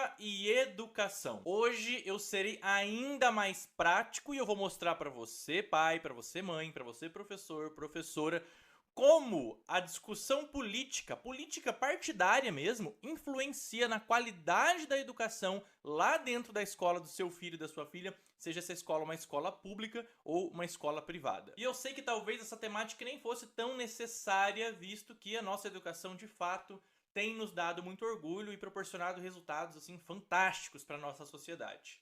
política e educação. Hoje eu serei ainda mais prático e eu vou mostrar para você, pai, para você, mãe, para você, professor, professora, como a discussão política partidária mesmo, influencia na qualidade da educação lá dentro da escola do seu filho e da sua filha, seja essa escola uma escola pública ou uma escola privada. E eu sei que talvez essa temática nem fosse tão necessária, visto que a nossa educação de fato tem nos dado muito orgulho e proporcionado resultados assim fantásticos para a nossa sociedade.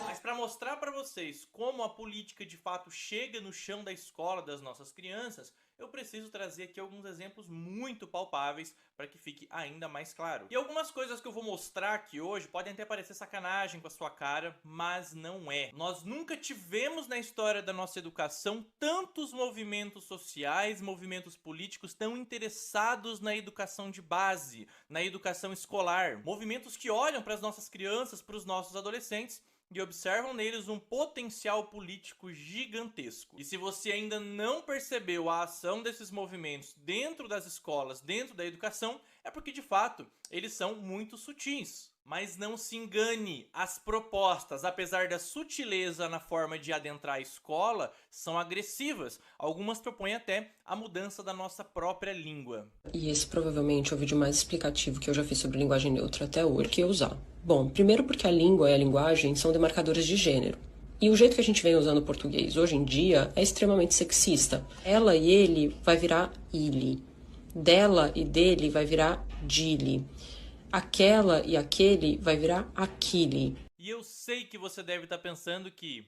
Mas para mostrar para vocês como a política de fato chega no chão da escola das nossas crianças, eu preciso trazer aqui alguns exemplos muito palpáveis para que fique ainda mais claro. E algumas coisas que eu vou mostrar aqui hoje podem até parecer sacanagem com a sua cara, mas não é. Nós nunca tivemos na história da nossa educação tantos movimentos sociais, movimentos políticos tão interessados na educação de base, na educação escolar. Movimentos que olham para as nossas crianças, para os nossos adolescentes, e observam neles um potencial político gigantesco. E se você ainda não percebeu a ação desses movimentos dentro das escolas, dentro da educação, é porque de fato eles são muito sutis. Mas não se engane, as propostas, apesar da sutileza na forma de adentrar a escola, são agressivas. Algumas propõem até a mudança da nossa própria língua. E esse provavelmente é o vídeo mais explicativo que eu já fiz sobre linguagem neutra até hoje. Por que usar? Bom, primeiro porque a língua e a linguagem são demarcadores de gênero. E o jeito que a gente vem usando o português hoje em dia é extremamente sexista. Ela e ele vai virar ele. Dela e dele vai virar dile. Aquela e aquele vai virar aquele. E eu sei que você deve estar pensando que,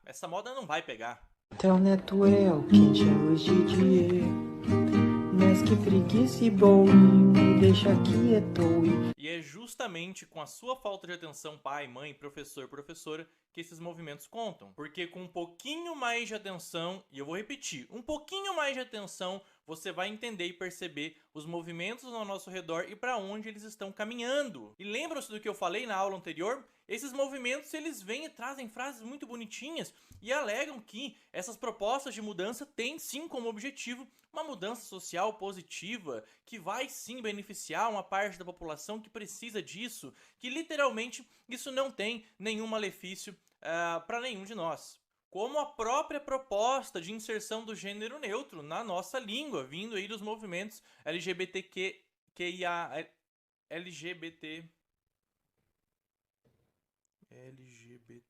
essa moda não vai pegar. Teu neto é o que chama hoje de dia. Mas que freguice bom, me deixa quieto. E é justamente com a sua falta de atenção, pai, mãe, professor, professora, que esses movimentos contam. Porque com um pouquinho mais de atenção, e eu vou repetir, um pouquinho mais de atenção, você vai entender e perceber os movimentos ao nosso redor e para onde eles estão caminhando. E lembram-se do que eu falei na aula anterior? Esses movimentos, eles vêm e trazem frases muito bonitinhas e alegam que essas propostas de mudança têm sim como objetivo uma mudança social positiva que vai sim beneficiar uma parte da população que precisa disso, que literalmente isso não tem nenhum malefício para nenhum de nós. Como a própria proposta de inserção do gênero neutro na nossa língua, vindo aí dos movimentos LGBTQIA, LGBT, LGBTQIA.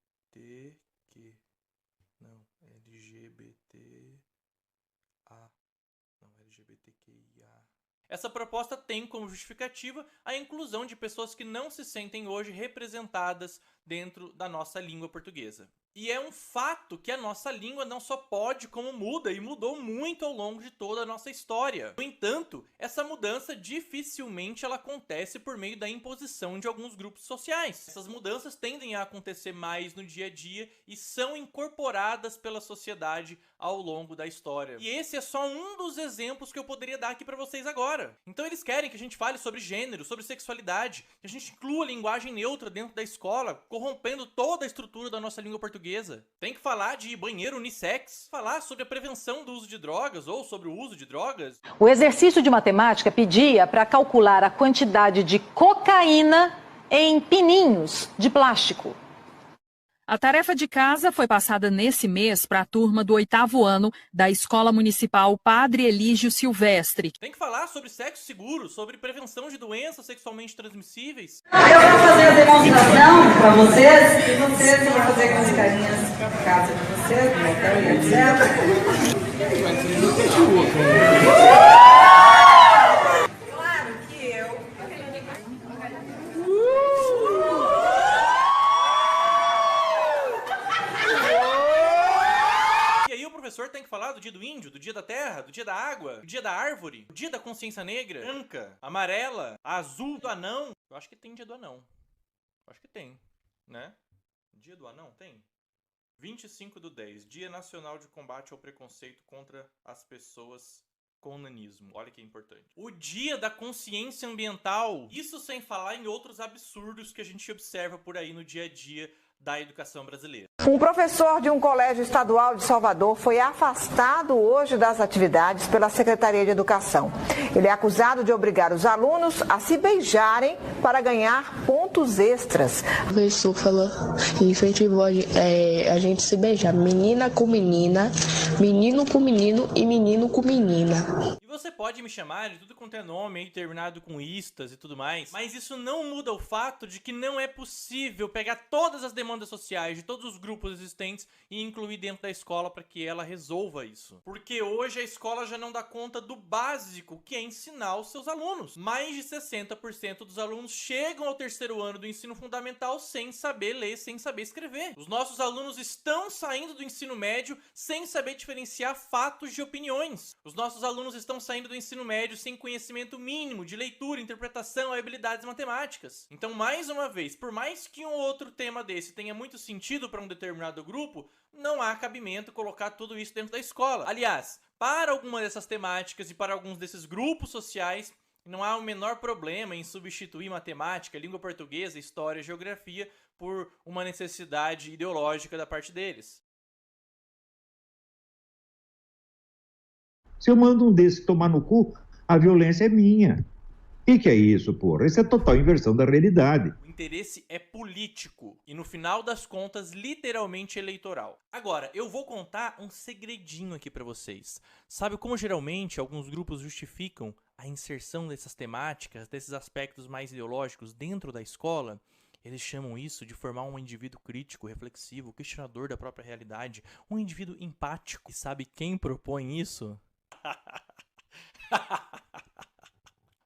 Essa proposta tem como justificativa a inclusão de pessoas que não se sentem hoje representadas dentro da nossa língua portuguesa. E é um fato que a nossa língua não só pode, como muda, e mudou muito ao longo de toda a nossa história. No entanto, essa mudança dificilmente ela acontece por meio da imposição de alguns grupos sociais. Essas mudanças tendem a acontecer mais no dia a dia e são incorporadas pela sociedade ao longo da história. E esse é só um dos exemplos que eu poderia dar aqui para vocês agora. Então eles querem que a gente fale sobre gênero, sobre sexualidade, que a gente inclua a linguagem neutra dentro da escola, corrompendo toda a estrutura da nossa língua portuguesa. Tem que falar de banheiro unissex, falar sobre a prevenção do uso de drogas ou sobre o uso de drogas. O exercício de matemática pedia para calcular a quantidade de cocaína em pininhos de plástico. A tarefa de casa foi passada nesse mês para a turma do 8º ano da Escola Municipal Padre Elígio Silvestre. Tem que falar sobre sexo seguro, sobre prevenção de doenças sexualmente transmissíveis. Eu vou fazer a demonstração para vocês e vocês vão fazer com as carinhas na casa de vocês, no hotel e etc. Claro que eu... O professor tem que falar do dia do índio, do dia da terra, do dia da água, do dia da árvore, do dia da consciência negra, branca, amarela, azul, do anão. Eu acho que tem dia do anão. Eu acho que tem, né? Dia do anão tem? 25/10, Dia Nacional de Combate ao Preconceito contra as Pessoas com Nanismo. Olha que importante. O Dia da Consciência Ambiental. Isso sem falar em outros absurdos que a gente observa por aí no dia a dia da educação brasileira. Um professor de um colégio estadual de Salvador foi afastado hoje das atividades pela Secretaria de Educação. Ele é acusado de obrigar os alunos a se beijarem para ganhar pontos extras. O professor falou que incentivou a gente se beijar, menina com menina, menino com menino e menino com menina. E você pode me chamar de tudo quanto é nome aí, terminado com istas e tudo mais, mas isso não muda o fato de que não é possível pegar todas as demandas sociais de todos os grupos existentes e incluir dentro da escola para que ela resolva isso. Porque hoje a escola já não dá conta do básico, que é ensinar os seus alunos. Mais de 60% dos alunos chegam ao terceiro ano do ensino fundamental sem saber ler, sem saber escrever. Os nossos alunos estão saindo do ensino médio sem saber diferenciar fatos de opiniões. Os nossos alunos estão saindo do ensino médio sem conhecimento mínimo de leitura, interpretação e habilidades matemáticas. Então, mais uma vez, por mais que um ou outro tema desse tenha muito sentido para um determinado grupo, não há cabimento colocar tudo isso dentro da escola. Aliás, para algumas dessas temáticas e para alguns desses grupos sociais, não há o menor problema em substituir matemática, língua portuguesa, história e geografia por uma necessidade ideológica da parte deles. Se eu mando um desse tomar no cu, a violência é minha. O que é isso, porra? Isso é total inversão da realidade. O interesse é político e, no final das contas, literalmente eleitoral. Agora, eu vou contar um segredinho aqui pra vocês. Sabe como geralmente alguns grupos justificam a inserção dessas temáticas, desses aspectos mais ideológicos dentro da escola? Eles chamam isso de formar um indivíduo crítico, reflexivo, questionador da própria realidade, um indivíduo empático. E sabe quem propõe isso?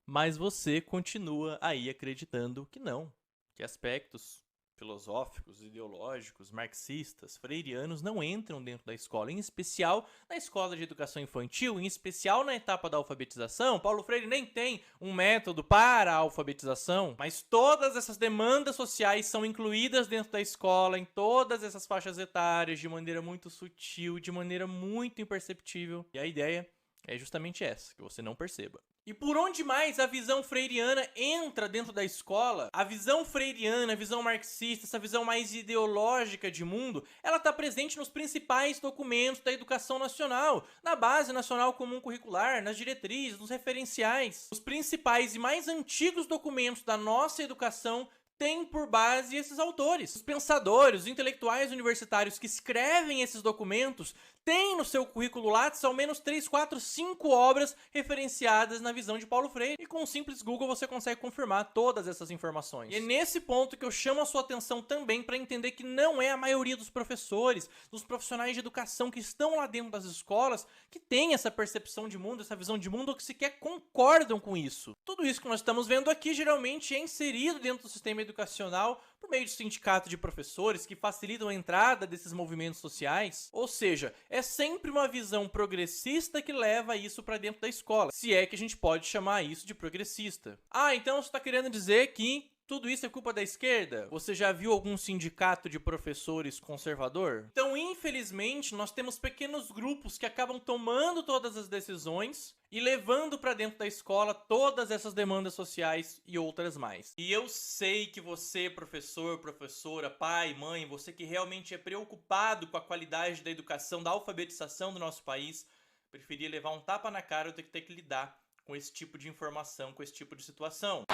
Mas você continua aí acreditando que não, que aspectos filosóficos, ideológicos, marxistas, freirianos não entram dentro da escola, em especial na escola de educação infantil, em especial na etapa da alfabetização. Paulo Freire nem tem um método para a alfabetização, mas todas essas demandas sociais são incluídas dentro da escola, em todas essas faixas etárias, de maneira muito sutil, de maneira muito imperceptível. E a ideia é justamente essa, que você não perceba. E por onde mais a visão freiriana entra dentro da escola, a visão freiriana, a visão marxista, essa visão mais ideológica de mundo, ela está presente nos principais documentos da educação nacional, na Base Nacional Comum Curricular, nas diretrizes, nos referenciais. Os principais e mais antigos documentos da nossa educação têm por base esses autores. Os pensadores, os intelectuais universitários que escrevem esses documentos têm no seu currículo Lattes ao menos 3, 4, 5 obras referenciadas na visão de Paulo Freire. E com um simples Google você consegue confirmar todas essas informações. E é nesse ponto que eu chamo a sua atenção também para entender que não é a maioria dos professores, dos profissionais de educação que estão lá dentro das escolas que tem essa percepção de mundo, essa visão de mundo, ou que sequer concordam com isso. Tudo isso que nós estamos vendo aqui geralmente é inserido dentro do sistema educacional por meio de sindicato de professores que facilitam a entrada desses movimentos sociais. Ou seja, é sempre uma visão progressista que leva isso para dentro da escola, se é que a gente pode chamar isso de progressista. Ah, então você está querendo dizer que tudo isso é culpa da esquerda? Você já viu algum sindicato de professores conservador? Então, infelizmente, nós temos pequenos grupos que acabam tomando todas as decisões e levando para dentro da escola todas essas demandas sociais e outras mais. E eu sei que você, professor, professora, pai, mãe, você que realmente é preocupado com a qualidade da educação, da alfabetização do nosso país, preferia levar um tapa na cara ou ter que lidar com esse tipo de informação, com esse tipo de situação.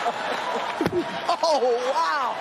Oh, wow!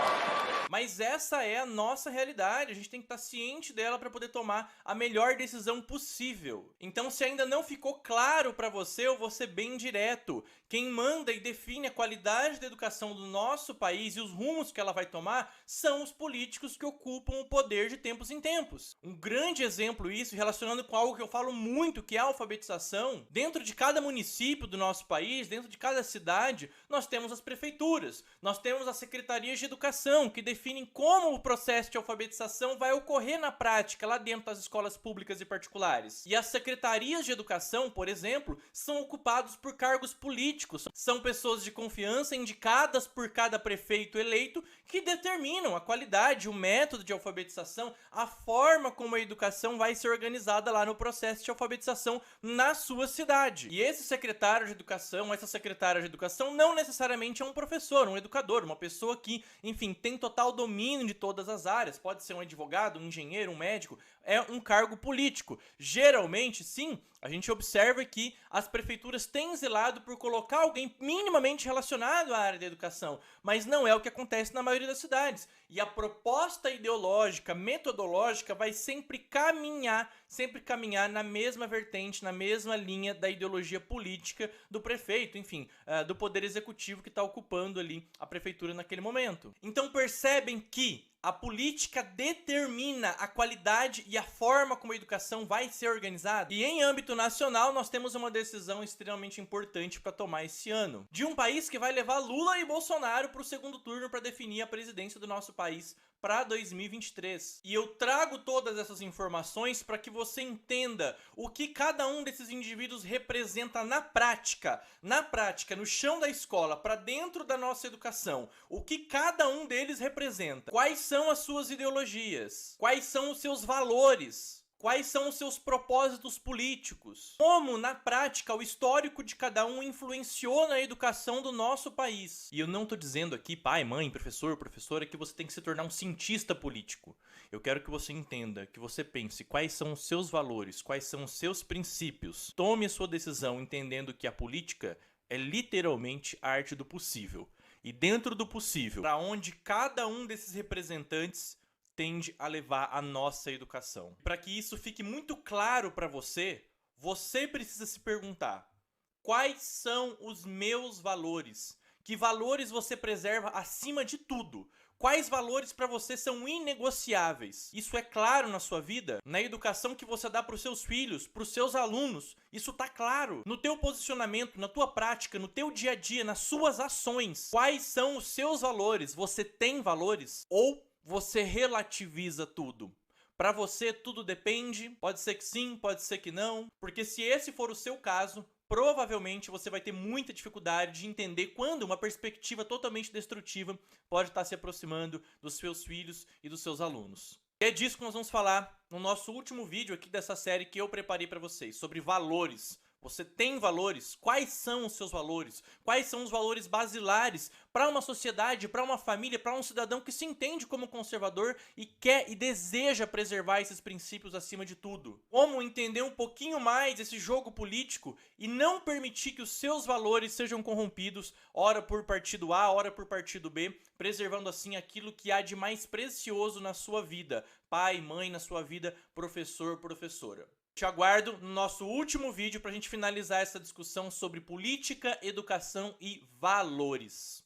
Mas essa é a nossa realidade, a gente tem que estar ciente dela para poder tomar a melhor decisão possível. Então, se ainda não ficou claro para você, eu vou ser bem direto. Quem manda e define a qualidade da educação do nosso país e os rumos que ela vai tomar são os políticos que ocupam o poder de tempos em tempos. Um grande exemplo isso, relacionando com algo que eu falo muito, que é a alfabetização. Dentro de cada município do nosso país, dentro de cada cidade, nós temos as prefeituras, nós temos as secretarias de educação, que definem como o processo de alfabetização vai ocorrer na prática, lá dentro das escolas públicas e particulares. E as secretarias de educação, por exemplo, são ocupadas por cargos políticos. São pessoas de confiança indicadas por cada prefeito eleito que determinam a qualidade, o método de alfabetização, a forma como a educação vai ser organizada lá no processo de alfabetização na sua cidade. E esse secretário de educação educação, essa secretária de educação, não necessariamente é um professor, um educador, uma pessoa que, enfim, tem total domínio de todas as áreas. Pode ser um advogado, um engenheiro, um médico, é um cargo político. Geralmente, sim, a gente observa que as prefeituras têm zelado por colocar alguém minimamente relacionado à área da educação, mas não é o que acontece na maioria das cidades. E a proposta ideológica, metodológica, vai sempre caminhar na mesma vertente, na mesma linha da ideologia política do prefeito, enfim, do poder executivo que está ocupando ali a prefeitura naquele momento. Então percebem que a política determina a qualidade e a forma como a educação vai ser organizada. E em âmbito nacional, nós temos uma decisão extremamente importante para tomar esse ano. De um país que vai levar Lula e Bolsonaro para o segundo turno para definir a presidência do nosso país para 2023. E eu trago todas essas informações para que você entenda o que cada um desses indivíduos representa na prática, no chão da escola, para dentro da nossa educação. O que cada um deles representa. Quais são as suas ideologias? Quais são os seus valores? Quais são os seus propósitos políticos? Como, na prática, o histórico de cada um influenciou na educação do nosso país? E eu não tô dizendo aqui, pai, mãe, professor, professora, que você tem que se tornar um cientista político. Eu quero que você entenda, que você pense quais são os seus valores, quais são os seus princípios. Tome a sua decisão entendendo que a política é literalmente a arte do possível. E dentro do possível, para onde cada um desses representantes tende a levar a nossa educação. Para que isso fique muito claro para você, você precisa se perguntar: quais são os meus valores? Que valores você preserva acima de tudo? Quais valores para você são inegociáveis? Isso é claro na sua vida? Na educação que você dá para os seus filhos, para os seus alunos? Isso tá claro. No teu posicionamento, na tua prática, no teu dia a dia, nas suas ações. Quais são os seus valores? Você tem valores? Ou você relativiza tudo? Para você tudo depende, pode ser que sim, pode ser que não, porque se esse for o seu caso, provavelmente você vai ter muita dificuldade de entender quando uma perspectiva totalmente destrutiva pode estar se aproximando dos seus filhos e dos seus alunos. E é disso que nós vamos falar no nosso último vídeo aqui dessa série que eu preparei para vocês, sobre valores. Você tem valores? Quais são os seus valores? Quais são os valores basilares para uma sociedade, para uma família, para um cidadão que se entende como conservador e quer e deseja preservar esses princípios acima de tudo? Como entender um pouquinho mais esse jogo político e não permitir que os seus valores sejam corrompidos, ora por partido A, ora por partido B, preservando assim aquilo que há de mais precioso na sua vida, pai, mãe, na sua vida, professor, professora. Te aguardo no nosso último vídeo para a gente finalizar essa discussão sobre política, educação e valores.